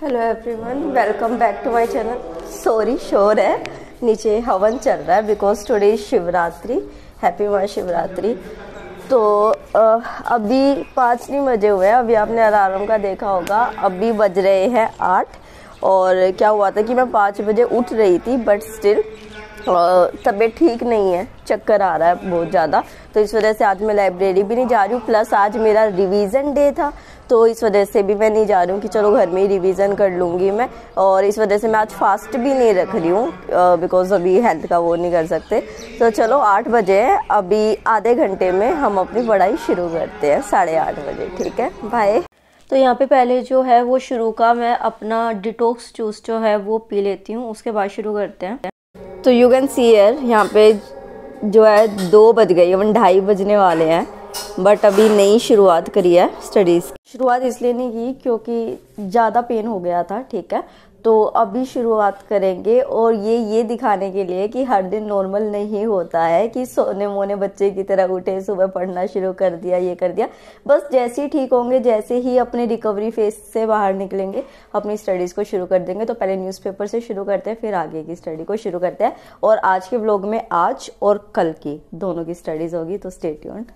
Hello everyone, welcome back to my channel. Sorry शोर है, नीचे हवन चल रहा है because today is Shivratri. Happy Mahashivratri. तो अभी 5 नहीं बजे हुए हैं। अभी आपने अलार्म का देखा होगा, अभी बज रहे हैं 8। और क्या हुआ था कि मैं 5 बजे उठ रही थी बट स्टिल तबीयत ठीक नहीं है, चक्कर आ रहा है बहुत ज़्यादा। तो इस वजह से आज मैं लाइब्रेरी भी नहीं जा रही हूँ। प्लस आज मेरा रिवीजन डे था, तो इस वजह से भी मैं नहीं जा रही हूँ कि चलो घर में ही रिवीजन कर लूँगी मैं। और इस वजह से मैं आज फास्ट भी नहीं रख रही हूँ बिकॉज अभी हेल्थ का वो नहीं कर सकते। तो चलो 8 बजे है, अभी आधे घंटे में हम अपनी पढ़ाई शुरू करते हैं 8:30 बजे। ठीक है, बाय। तो यहाँ पे पहले जो है वो शुरू का मैं अपना डिटॉक्स जूस जो है वो पी लेती हूँ, उसके बाद शुरू करते हैं। तो यू कैन सी हियर, यहाँ पे जो है 2 बज गई, 2:30 बजने वाले हैं बट अभी नई शुरुआत करी है स्टडीज़। शुरुआत इसलिए नहीं की क्योंकि ज़्यादा पेन हो गया था, ठीक है। तो अभी शुरुआत करेंगे और ये दिखाने के लिए कि हर दिन नॉर्मल नहीं होता है कि सोने मोने बच्चे की तरह उठे, सुबह पढ़ना शुरू कर दिया, ये कर दिया। बस जैसे ही ठीक होंगे, जैसे ही अपने रिकवरी फेज से बाहर निकलेंगे, अपनी स्टडीज़ को शुरू कर देंगे। तो पहले न्यूज़पेपर से शुरू करते हैं, फिर आगे की स्टडी को शुरू करते हैं। और आज के व्लॉग में आज और कल की दोनों की स्टडीज़ होगी, तो स्टे ट्यून्ड।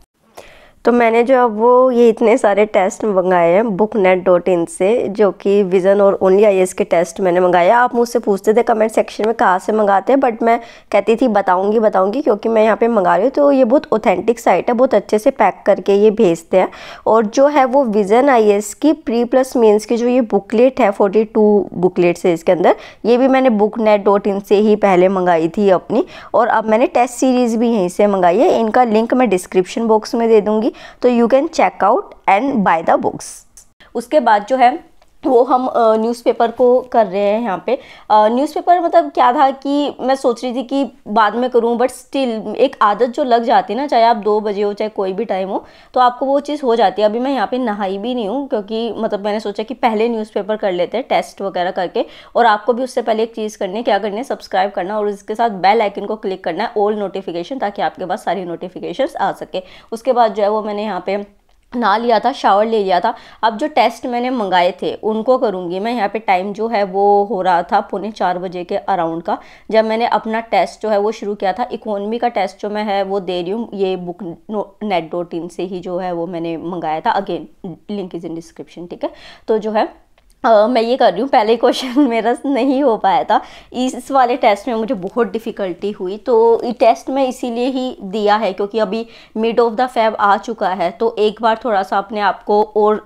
तो मैंने जो अब वो ये इतने सारे टेस्ट मंगाए हैं booknet.in से, जो कि विज़न और ओनली आईएएस के टेस्ट मैंने मंगाए हैं। आप मुझसे पूछते थे कमेंट सेक्शन में कहाँ से मंगाते हैं, बट मैं कहती थी बताऊंगी क्योंकि मैं यहाँ पे मंगा रही हूँ। तो ये बहुत ऑथेंटिक साइट है, बहुत अच्छे से पैक करके ये भेजते हैं। और जो है वो विज़न आईएएस की प्री प्लस मेंस की जो ये बुकलेट है, 42 बुकलेट्स है इसके अंदर, ये भी मैंने booknet.in से ही पहले मंगाई थी अपनी। और अब मैंने टेस्ट सीरीज़ भी यहीं से मंगाई है, इनका लिंक मैं डिस्क्रिप्शन बॉक्स में दे दूँगी, तो you can check out and buy the books. उसके बाद जो है वो हम न्यूज़पेपर को कर रहे हैं यहाँ पे। न्यूज़पेपर मतलब क्या था कि मैं सोच रही थी कि बाद में करूँ, बट स्टिल एक आदत जो लग जाती है ना, चाहे आप 2 बजे हो चाहे कोई भी टाइम हो, तो आपको वो चीज़ हो जाती है। अभी मैं यहाँ पे नहाई भी नहीं हूँ क्योंकि मतलब मैंने सोचा कि पहले न्यूज़पेपर कर लेते हैं टेस्ट वगैरह करके। और आपको भी उससे पहले एक चीज़ करनी है, क्या करनी है, सब्सक्राइब करना और इसके साथ बेल आइकन को क्लिक करना है, ऑल नोटिफिकेशन, ताकि आपके पास सारी नोटिफिकेशंस आ सके। उसके बाद जो है वो मैंने यहाँ पे नहा लिया था, शावर ले लिया था। अब जो टेस्ट मैंने मंगाए थे उनको करूँगी मैं। यहाँ पे टाइम जो है वो हो रहा था 3:45 बजे के अराउंड का, जब मैंने अपना टेस्ट जो है वो शुरू किया था। इकोनॉमी का टेस्ट जो मैं है वो दे रही हूँ, ये booknet.in से ही जो है वो मैंने मंगाया था। Again link is in description, ठीक है। तो जो है मैं ये कर रही हूँ। पहले क्वेश्चन मेरा नहीं हो पाया था, इस वाले टेस्ट में मुझे बहुत डिफ़िकल्टी हुई। तो ये टेस्ट मैं इसीलिए ही दिया है क्योंकि अभी मिड ऑफ द फेब आ चुका है, तो एक बार थोड़ा सा अपने आप को और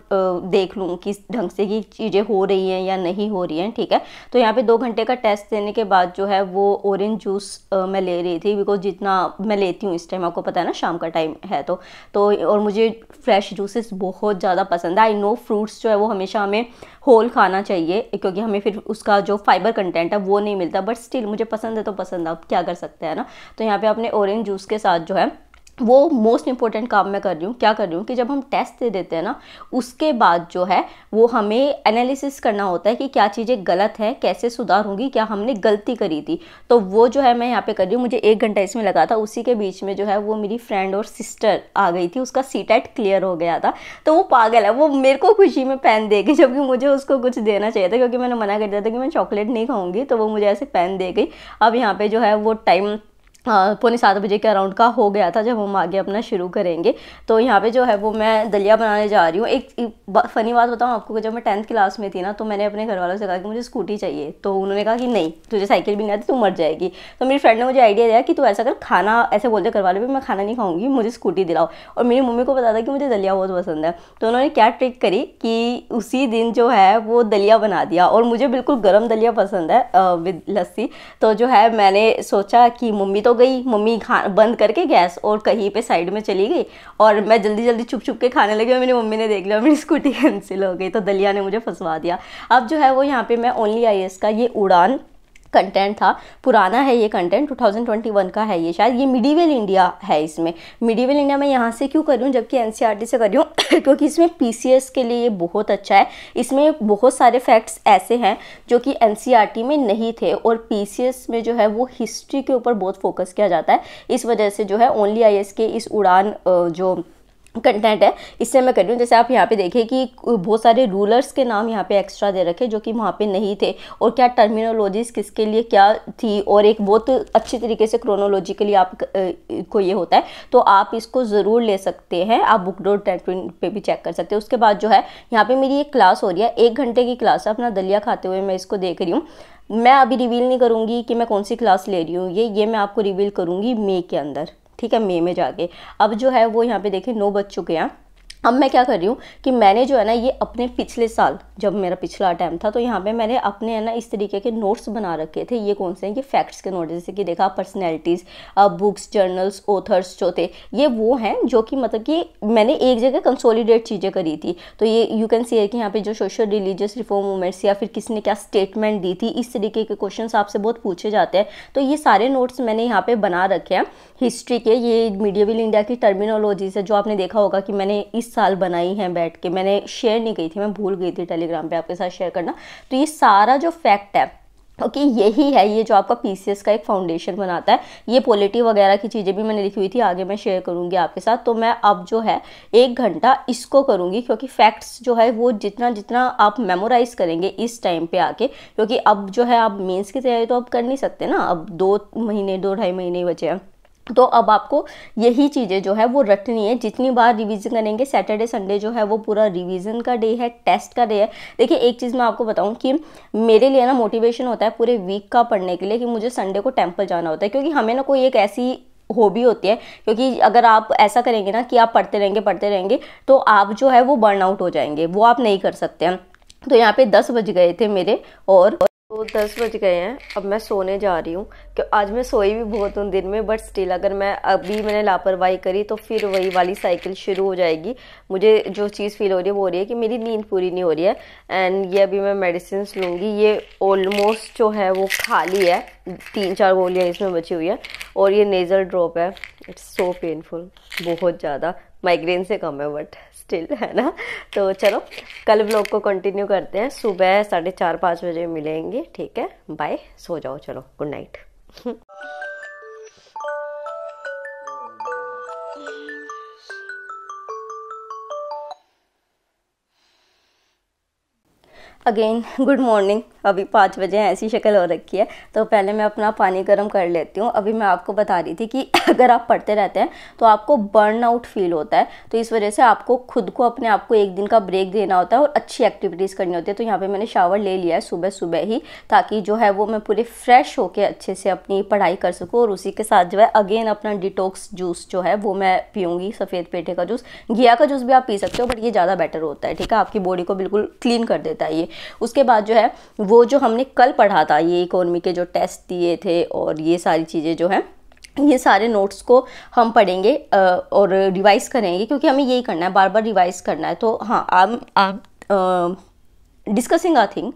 देख लूँ कि ढंग से की चीज़ें हो रही हैं या नहीं हो रही हैं, ठीक है। तो यहाँ पे 2 घंटे का टेस्ट देने के बाद जो है वो ऑरेंज जूस मैं ले रही थी, बिकॉज जितना मैं लेती हूँ इस टाइम, आपको पता है ना, शाम का टाइम है तो और मुझे फ्रेश जूसेस बहुत ज़्यादा पसंद है। आई नो फ्रूट्स जो है वो हमेशा हमें होल खाना चाहिए क्योंकि हमें फिर उसका जो फाइबर कंटेंट है वो नहीं मिलता, बट स्टिल मुझे पसंद है तो पसंद है, अब क्या कर सकते हैं ना। तो यहाँ पे अपने ऑरेंज जूस के साथ जो है वो मोस्ट इंपॉर्टेंट काम मैं कर रही हूँ। क्या कर रही हूँ कि जब हम टेस्ट दे देते हैं ना, उसके बाद जो है वो हमें एनालिसिस करना होता है कि क्या चीज़ें गलत है, कैसे सुधारूंगी, क्या हमने गलती करी थी। तो वो जो है मैं यहाँ पे कर रही हूँ। मुझे 1 घंटा इसमें लगा था। उसी के बीच में जो है वो मेरी फ्रेंड और सिस्टर आ गई थी, उसका सीटेट क्लियर हो गया था। तो वो पागल है, वो मेरे को खुशी में पेन दे गई, जबकि मुझे उसको कुछ देना चाहिए था क्योंकि मैंने मना कर दिया था कि मैं चॉकलेट नहीं खाऊंगी। तो वो मुझे ऐसे पेन दे गई। अब यहाँ पे जो है वो टाइम 6:45 बजे के अराउंड का हो गया था जब हम आगे अपना शुरू करेंगे। तो यहाँ पे जो है वो मैं दलिया बनाने जा रही हूँ। एक फ़नी बात बताऊँ आपको कि जब मैं 10th क्लास में थी ना, तो मैंने अपने घर वालों से कहा कि मुझे स्कूटी चाहिए। तो उन्होंने कहा कि नहीं, तुझे साइकिल भी नहीं आती, तू मर जाएगी। तो मेरी फ्रेंड ने मुझे आइडिया दिया कि तू ऐसा कर, खाना ऐसे बोलते घर वाले भी, मैं खाना नहीं खाऊंगी, मुझे स्कूटी दिलाओ। और मेरी मम्मी को पता था कि मुझे दलिया बहुत पसंद है, तो उन्होंने क्या ट्रिक करी कि उसी दिन जो है वो दलिया बना दिया। और मुझे बिल्कुल गर्म दलिया पसंद है विद लस्सी। तो जो है मैंने सोचा कि मम्मी तो गई, मम्मी बंद करके गैस और कहीं पे साइड में चली गई और मैं जल्दी जल्दी छुप छुप के खाने लगी और मेरी मम्मी ने देख लिया, मेरी स्कूटी कैंसिल हो गई। तो दलिया ने मुझे फंसवा दिया। अब जो है वो यहाँ पे मैं ओनली आईएएस का ये उड़ान कंटेंट था, पुराना है ये कंटेंट, 2021 का है ये शायद। ये मिडीवल इंडिया है। इसमें मिडीवल इंडिया मैं यहाँ से क्यों कर रही हूँ जबकि एनसीईआरटी से कर रही हूँ क्योंकि इसमें पीसीएस के लिए ये बहुत अच्छा है। इसमें बहुत सारे फैक्ट्स ऐसे हैं जो कि एनसीईआरटी में नहीं थे और पीसीएस में जो है वो हिस्ट्री के ऊपर बहुत फोकस किया जाता है। इस वजह से जो है ओनली आईएएस के इस उड़ान जो कंटेंट है, इससे मैं कर रही हूँ। जैसे आप यहाँ पे देखें कि बहुत सारे रूलर्स के नाम यहाँ पे एक्स्ट्रा दे रखे जो कि वहाँ पे नहीं थे, और क्या टर्मिनोलॉजीज किसके लिए क्या थी, और एक बहुत अच्छी तरीके से क्रोनोलॉजिकली आप को ये होता है, तो आप इसको ज़रूर ले सकते हैं। आप book.net पे भी चेक कर सकते हैं। उसके बाद जो है यहाँ पे मेरी एक क्लास हो रही है, 1 घंटे की क्लास है। अपना दलिया खाते हुए मैं इसको देख रही हूँ। मैं अभी रिवील नहीं करूँगी कि मैं कौन सी क्लास ले रही हूँ, ये मैं आपको रिवील करूँगी मई के अंदर, ठीक है, मई में जाके। अब जो है वो यहाँ पे देखें 9 बज चुके हैं। अब मैं क्या कर रही हूँ कि मैंने जो है ना ये अपने पिछले साल जब मेरा पिछला अटैम्प्ट था, तो यहाँ पे मैंने अपने है ना इस तरीके के नोट्स बना रखे थे। ये कौन से हैं? ये फैक्ट्स के नोट्स, जैसे कि देखा पर्सनैलिटीज़, बुक्स, जर्नल्स, ऑथर्स जो थे, ये वो हैं जो कि मतलब कि मैंने एक जगह कंसोलिडेट चीज़ें करी थी। तो ये यू कैन सी है कि यहाँ पे जो सोशल रिलीजियस रिफॉर्म मूवमेंट्स या फिर किसने क्या स्टेटमेंट दी थी, इस तरीके के क्वेश्चन आपसे बहुत पूछे जाते हैं। तो ये सारे नोट्स मैंने यहाँ पे बना रखे हैं हिस्ट्री के। ये मीडिएवल इंडिया की टर्मिनोलॉजीज है जो आपने देखा होगा कि मैंने इस साल बनाई है बैठ के। मैंने शेयर नहीं की थी, मैं भूल गई थी टेलीग्राम पे आपके साथ शेयर करना। तो ये सारा जो फैक्ट है ओके यही है, ये जो आपका पीसीएस का एक फाउंडेशन बनाता है। ये पॉलिटी वगैरह की चीज़ें भी मैंने लिखी हुई थी, आगे मैं शेयर करूंगी आपके साथ। तो मैं अब जो है 1 घंटा इसको करूंगी, क्योंकि फैक्ट्स जो है वो जितना जितना आप मेमोराइज करेंगे इस टाइम पे आके, क्योंकि अब जो है आप मेंस की तैयारी तो अब कर नहीं सकते ना, अब 2 महीने 2-2.5 महीने बचे हैं। तो अब आपको यही चीज़ें जो है वो रटनी है। जितनी बार रिवीजन करेंगे, सैटरडे संडे जो है वो पूरा रिवीजन का डे है, टेस्ट का डे है। देखिए एक चीज़ मैं आपको बताऊं कि मेरे लिए ना मोटिवेशन होता है पूरे वीक का पढ़ने के लिए कि मुझे संडे को टेम्पल जाना होता है, क्योंकि हमें ना कोई एक ऐसी हॉबी होती है। क्योंकि अगर आप ऐसा करेंगे ना कि आप पढ़ते रहेंगे तो आप जो है वो बर्न आउट हो जाएंगे, वो आप नहीं कर सकते हैं। तो यहाँ पे 10 बज गए थे मेरे, और तो 10 बज गए हैं। अब मैं सोने जा रही हूँ कि आज मैं सोई भी बहुत हूँ दिन में, बट स्टिल अगर मैंने लापरवाही करी तो फिर वही वाली साइकिल शुरू हो जाएगी। मुझे जो चीज़ फील हो रही है वो हो रही है कि मेरी नींद पूरी नहीं हो रही है। एंड ये अभी मैं मेडिसिन लूँगी, ये ऑलमोस्ट जो है वो खाली है, 3-4 गोलियाँ इसमें बची हुई है, और ये नेजल ड्रॉप है। इट्स सो पेनफुल, बहुत ज़्यादा, माइग्रेन से कम है बट स्टिल, है ना। तो चलो कल व्लॉग को कंटिन्यू करते हैं, सुबह 4:30-5 बजे मिलेंगे, ठीक है। बाय, सो जाओ, चलो, good night. Again good morning. अभी 5 बजे ऐसी शक्ल हो रखी है, तो पहले मैं अपना पानी गर्म कर लेती हूँ। अभी मैं आपको बता रही थी कि अगर आप पढ़ते रहते हैं तो आपको बर्न आउट फील होता है, तो इस वजह से आपको खुद को अपने आप को 1 दिन का ब्रेक देना होता है और अच्छी एक्टिविटीज़ करनी होती है। तो यहाँ पे मैंने शावर ले लिया है सुबह सुबह ही, ताकि जो है वो मैं पूरे फ्रेश होकर अच्छे से अपनी पढ़ाई कर सकूँ। और उसी के साथ जो है अगेन अपना डिटॉक्स जूस जो है वो मैं पीऊँगी, सफ़ेद पेठे का जूस। घिया का जूस भी आप पी सकते हो, बट ये ज़्यादा बेटर होता है, ठीक है, आपकी बॉडी को बिल्कुल क्लीन कर देता है ये। उसके बाद जो है वो जो हमने कल पढ़ा था, ये इकोनॉमी के जो टेस्ट दिए थे और ये सारी चीज़ें जो हैं, ये सारे नोट्स को हम पढ़ेंगे और रिवाइज करेंगे, क्योंकि हमें यही करना है, बार बार रिवाइज करना है। तो हाँ, I am discussing a thing.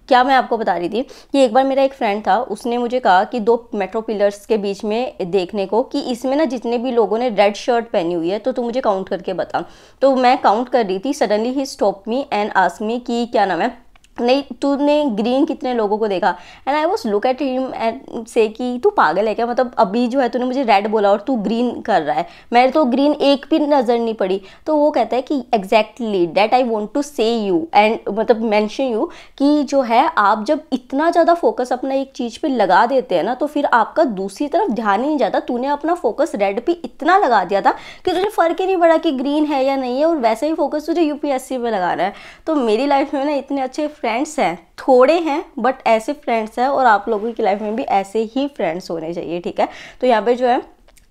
क्या मैं आपको बता रही थी कि एक बार मेरा एक फ्रेंड था, उसने मुझे कहा कि 2 मेट्रो पिलर्स के बीच में देखने को कि इसमें ना जितने भी लोगों ने रेड शर्ट पहनी हुई है तो तू मुझे काउंट करके बता। तो मैं काउंट कर रही थी, suddenly he stop me and ask me कि क्या नाम है, नहीं तूने ग्रीन कितने लोगों को देखा। And I was look at him and से कि तू पागल है क्या, मतलब अभी जो है तूने मुझे रेड बोला और तू ग्रीन कर रहा है, मेरे तो ग्रीन एक भी नज़र नहीं पड़ी। तो वो कहता है कि exactly that I want to say you and मतलब मैंशन यू, कि जो है आप जब इतना ज़्यादा फोकस अपना एक चीज़ पे लगा देते हैं ना, तो फिर आपका दूसरी तरफ ध्यान ही नहीं जाता। तूने अपना फोकस रेड पे इतना लगा दिया था कि तुझे फ़र्क ही नहीं पड़ा कि ग्रीन है या नहीं है, और वैसे ही फोकस तुझे यूपीएससी पे लगाना है। तो मेरी लाइफ में ना इतने अच्छे फ्रेंड्स हैं, थोड़े हैं बट ऐसे फ्रेंड्स हैं, और आप लोगों की लाइफ में भी ऐसे ही फ्रेंड्स होने चाहिए, ठीक है। तो यहाँ पे जो है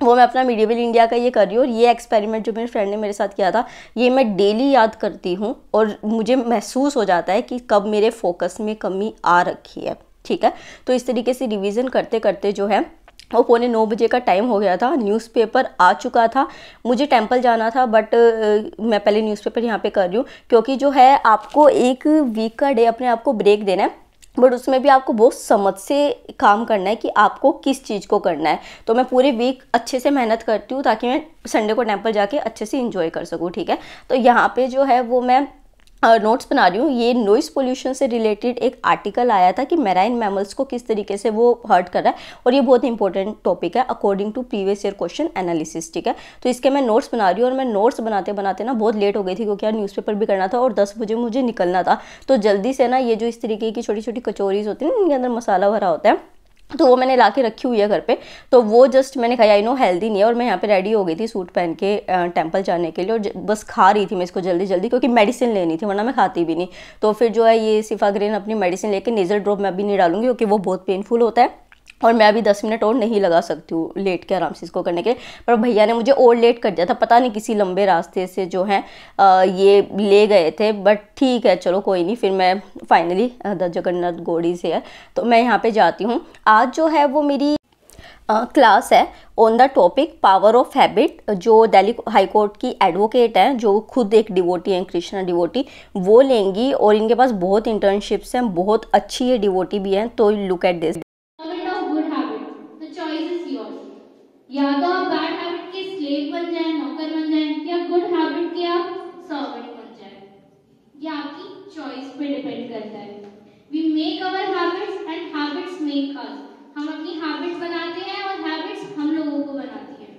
वो मैं अपना मीडिएवल इंडिया का ये कर रही हूँ, और ये एक्सपेरिमेंट जो मेरे फ्रेंड ने मेरे साथ किया था ये मैं डेली याद करती हूँ, और मुझे महसूस हो जाता है कि कब मेरे फोकस में कमी आ रखी है, ठीक है। तो इस तरीके से रिवीजन करते करते जो है वो 8:45 बजे का टाइम हो गया था, न्यूज़पेपर आ चुका था, मुझे टेंपल जाना था, बट मैं पहले न्यूज़पेपर यहाँ पे कर रही हूँ, क्योंकि जो है आपको 1 वीक का डे अपने आप को ब्रेक देना है, बट उसमें भी आपको बहुत समझ से काम करना है कि आपको किस चीज़ को करना है। तो मैं पूरे वीक अच्छे से मेहनत करती हूँ ताकि मैं संडे को टेंपल जाके अच्छे से इंजॉय कर सकूँ, ठीक है। तो यहाँ पे जो है वो मैं नोट्स बना रही हूँ। ये नॉइस पोल्यूशन से रिलेटेड एक आर्टिकल आया था कि मैराइन मैमल्स को किस तरीके से वो हर्ट कर रहा है, और ये बहुत इंपॉर्टेंट टॉपिक है according to previous year question analysis, ठीक है। तो इसके मैं नोट्स बना रही हूँ, और मैं नोट्स बनाते बनाते ना बहुत लेट हो गई थी, क्योंकि यार न्यूज़पेपर भी करना था और 10 बजे मुझे निकलना था। तो जल्दी से ना ये जो इस तरीके की छोटी छोटी कचौरीज होती है ना, इनके अंदर मसाला भरा होता है, तो वो मैंने ला के रखी हुई है घर पे। तो वो जस्ट मैंने खाया, आई नो हेल्दी नहीं है, और मैं यहाँ पे रेडी हो गई थी सूट पहन के टेंपल जाने के लिए, और बस खा रही थी मैं इसको जल्दी जल्दी, क्योंकि मेडिसिन लेनी थी, वरना मैं खाती भी नहीं। तो फिर जो है ये सिफाग्रेन अपनी मेडिसिन लेके, नेजल ड्रॉप मैं अभी नहीं डालूंगी क्योंकि वो बहुत पेनफुल होता है, और मैं अभी 10 मिनट और नहीं लगा सकती हूँ लेट के आराम से इसको करने के लिए। पर भैया ने मुझे और लेट कर दिया था, पता नहीं किसी लंबे रास्ते से जो है ये ले गए थे, बट ठीक है चलो कोई नहीं। फिर मैं finally the Jagannath God is here, तो मैं यहाँ पे जाती हूँ। आज जो है वो मेरी क्लास है on the topic power of habit, जो दिल्ली हाई कोर्ट की एडवोकेट हैं, जो खुद एक डिवोटी हैं, कृष्णा डिवोटी, वो लेंगी, और इनके पास बहुत इंटर्नशिप्स हैं, बहुत अच्छी ये डिवोटी भी हैं। तो लुक एट दिस। या तो आप बैड हैबिट के स्लेव बन जाएं, नौकर बन जाएं, या गुड हैबिट के आप सर्वेंट बन जाएं। ये आपकी चॉइस पे डिपेंड करता है। We make our habits and habits make us. हम अपनी हैबिट्स बनाते हैं और हैबिट्स हम लोगों को बनाती है।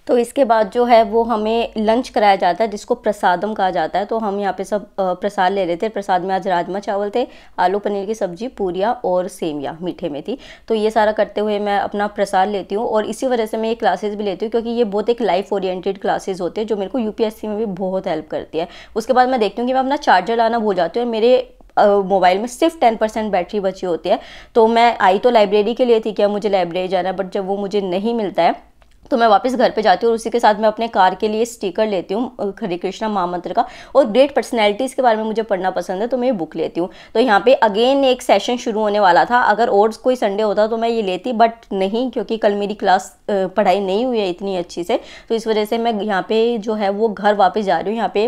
तो इसके बाद जो है वो हमें लंच कराया जाता है, जिसको प्रसादम कहा जाता है। तो हम यहाँ पे सब प्रसाद ले रहे थे। प्रसाद में आज राजमा चावल थे, आलू पनीर की सब्जी, पूरियाँ और सेमिया मीठे में थी। तो ये सारा करते हुए मैं अपना प्रसाद लेती हूँ, और इसी वजह से मैं ये क्लासेस भी लेती हूँ, क्योंकि ये बहुत एक लाइफ ओरिएंटेड क्लासेस होते हैं, जो मेरे को यूपीएससी में भी बहुत हेल्प करती है। उसके बाद मैं देखती हूँ कि मैं अपना चार्जर लाना भूल जाती हूँ, और मेरे मोबाइल में सिर्फ 10% बैटरी बची होती है। तो मैं आई तो लाइब्रेरी के लिए थी, क्या मुझे लाइब्रेरी जाना है, बट जब वो मुझे नहीं मिलता है तो मैं वापस घर पे जाती हूँ, और उसी के साथ मैं अपने कार के लिए स्टिकर लेती हूँ हरे कृष्णा महामंत्र का, और ग्रेट पर्सनैलिटीज़ के बारे में मुझे पढ़ना पसंद है, तो मैं ये बुक लेती हूँ। तो यहाँ पे अगेन एक सेशन शुरू होने वाला था, अगर और कोई संडे होता तो मैं ये लेती, बट नहीं, क्योंकि कल मेरी क्लास पढ़ाई नहीं हुई है इतनी अच्छी से, तो इस वजह से मैं यहाँ पे जो है वो घर वापस जा रही हूँ। यहाँ पे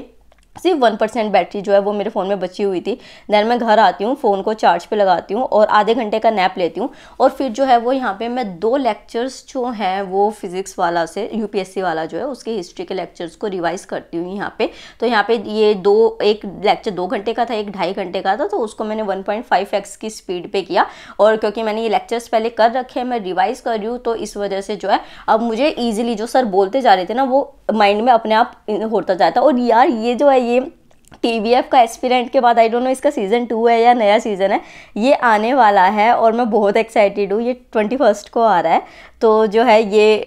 सिर्फ 1% बैटरी जो है वो मेरे फ़ोन में बची हुई थी। देन मैं घर आती हूँ, फ़ोन को चार्ज पे लगाती हूँ, और आधे घंटे का नैप लेती हूँ, और फिर जो है वो यहाँ पे मैं 2 लेक्चर्स जो हैं वो फिज़िक्स वाला से, यूपीएससी वाला जो है उसके हिस्ट्री के लेक्चर्स को रिवाइज़ करती हूँ यहाँ पे। तो यहाँ पे ये एक लेक्चर 2 घंटे का था, एक 2.5 घंटे का था, तो उसको मैंने 1.5x की स्पीड पे किया, और क्योंकि मैंने ये लेक्चर्स पहले कर रखे हैं, मैं रिवाइज़ कर रही हूँ, तो इस वजह से जो है अब मुझे ईजिली जो सर बोलते जा रहे थे ना वो माइंड में अपने आप होता जाता। और यार ये जो है ये TVF का एस्पिरेंट के बाद आई डोंट नो इसका सीज़न 2 है या नया सीज़न है, ये आने वाला है, और मैं बहुत एक्साइटेड हूँ। ये 21 को आ रहा है, तो जो है ये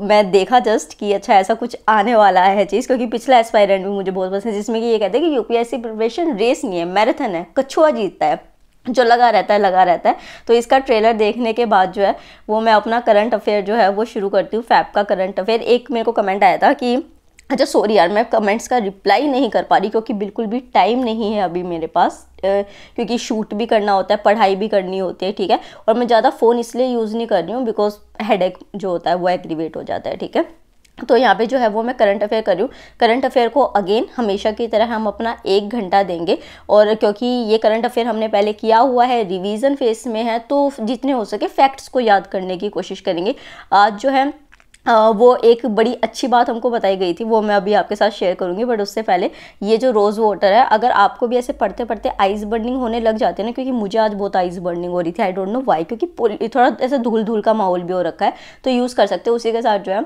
मैं देखा जस्ट कि अच्छा ऐसा कुछ आने वाला है चीज़, क्योंकि पिछला एस्पायरेंट भी मुझे बहुत पसंद है, जिसमें कि ये कहते हैं कि यूपीएससी प्रिपरेशन रेस नहीं है, मैराथन है, कछुआ जीतता है, जो लगा रहता है लगा रहता है। तो इसका ट्रेलर देखने के बाद जो है वो मैं अपना करंट अफेयर जो है वो शुरू करती हूँ, फैप का करंट अफेयर। एक मेरे को कमेंट आया था कि अच्छा सॉरी यार, मैं कमेंट्स का रिप्लाई नहीं कर पा रही, क्योंकि बिल्कुल भी टाइम नहीं है अभी मेरे पास, क्योंकि शूट भी करना होता है, पढ़ाई भी करनी होती है, ठीक है। और मैं ज़्यादा फ़ोन इसलिए यूज़ नहीं कर रही हूँ बिकॉज हेडेक जो होता है वो एक्टिवेट हो जाता है, ठीक है। तो यहाँ पे जो है वो मैं करंट अफेयर कर रही हूँ। करंट अफेयर को अगेन हमेशा की तरह हम अपना 1 घंटा देंगे, और क्योंकि ये करंट अफेयर हमने पहले किया हुआ है, रिवीजन फेस में है, तो जितने हो सके फैक्ट्स को याद करने की कोशिश करेंगे। आज जो है वो एक बड़ी अच्छी बात हमको बताई गई थी, वो मैं अभी आपके साथ शेयर करूंगी, बट उससे पहले ये जो रोज़ वाटर है, अगर आपको भी ऐसे पढ़ते पढ़ते आइज बर्निंग होने लग जाते हैं ना, क्योंकि मुझे आज बहुत आइज बर्निंग हो रही थी, आई डोंट नो वाई, क्योंकि थोड़ा ऐसे धूल धूल का माहौल भी हो रखा है, तो यूज़ कर सकते हो। उसी के साथ जो है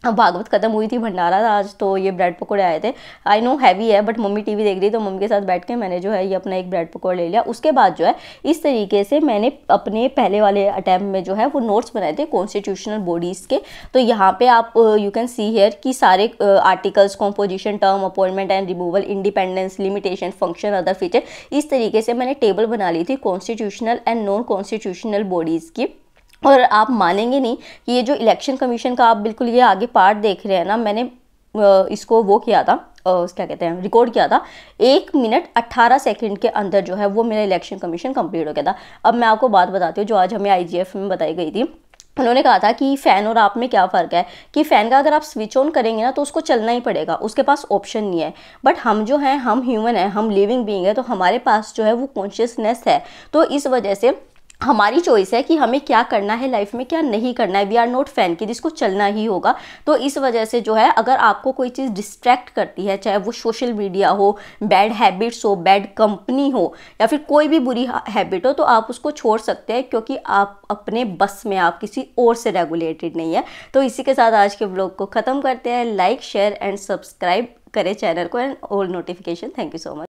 अब भागवत खत्म हुई थी, भंडारा था आज, तो ये ब्रेड पकौड़े आए थे। आई नो हैवी है, बट मम्मी टीवी देख रही, तो मम्मी के साथ बैठ के मैंने जो है ये अपना एक ब्रेड पकौड़ा ले लिया। उसके बाद जो है इस तरीके से मैंने अपने पहले वाले अटैम्प्ट में जो है वो नोट्स बनाए थे कॉन्स्टिट्यूशनल बॉडीज़ के। तो यहाँ पे आप यू कैन सी हियर कि सारे articles, composition, term, appointment and removal, independence, limitation, function, other feature, इस तरीके से मैंने टेबल बना ली थी constitutional and non constitutional bodies की। और आप मानेंगे नहीं कि ये जो इलेक्शन कमीशन का आप बिल्कुल ये आगे पार्ट देख रहे हैं ना, मैंने इसको वो किया था, क्या कहते हैं, रिकॉर्ड किया था। 1 मिनट 18 सेकंड के अंदर जो है वो मेरा इलेक्शन कमीशन कंप्लीट हो गया था। अब मैं आपको बात बताती हूँ जो आज हमें IGF में बताई गई थी। उन्होंने कहा था कि फ़ैन और आप में क्या फ़र्क है, कि फ़ैन का अगर आप स्विच ऑन करेंगे ना तो उसको चलना ही पड़ेगा, उसके पास ऑप्शन नहीं है। बट हम जो हैं, हम ह्यूमन हैं, हम लिविंग बीइंग है, तो हमारे पास जो है वो कॉन्शियसनेस है। तो इस वजह से हमारी चॉइस है कि हमें क्या करना है लाइफ में, क्या नहीं करना है। वी आर नॉट फैन कि जिसको चलना ही होगा। तो इस वजह से जो है, अगर आपको कोई चीज़ डिस्ट्रैक्ट करती है, चाहे वो सोशल मीडिया हो, बैड हैबिट्स हो, बैड कंपनी हो, या फिर कोई भी बुरी हैबिट हो, तो आप उसको छोड़ सकते हैं, क्योंकि आप अपने बस में, आप किसी और से रेगुलेटेड नहीं है। तो इसी के साथ आज के व्लॉग को ख़त्म करते हैं। लाइक, शेयर एंड सब्सक्राइब करें चैनल को, and all notification. Thank you so much.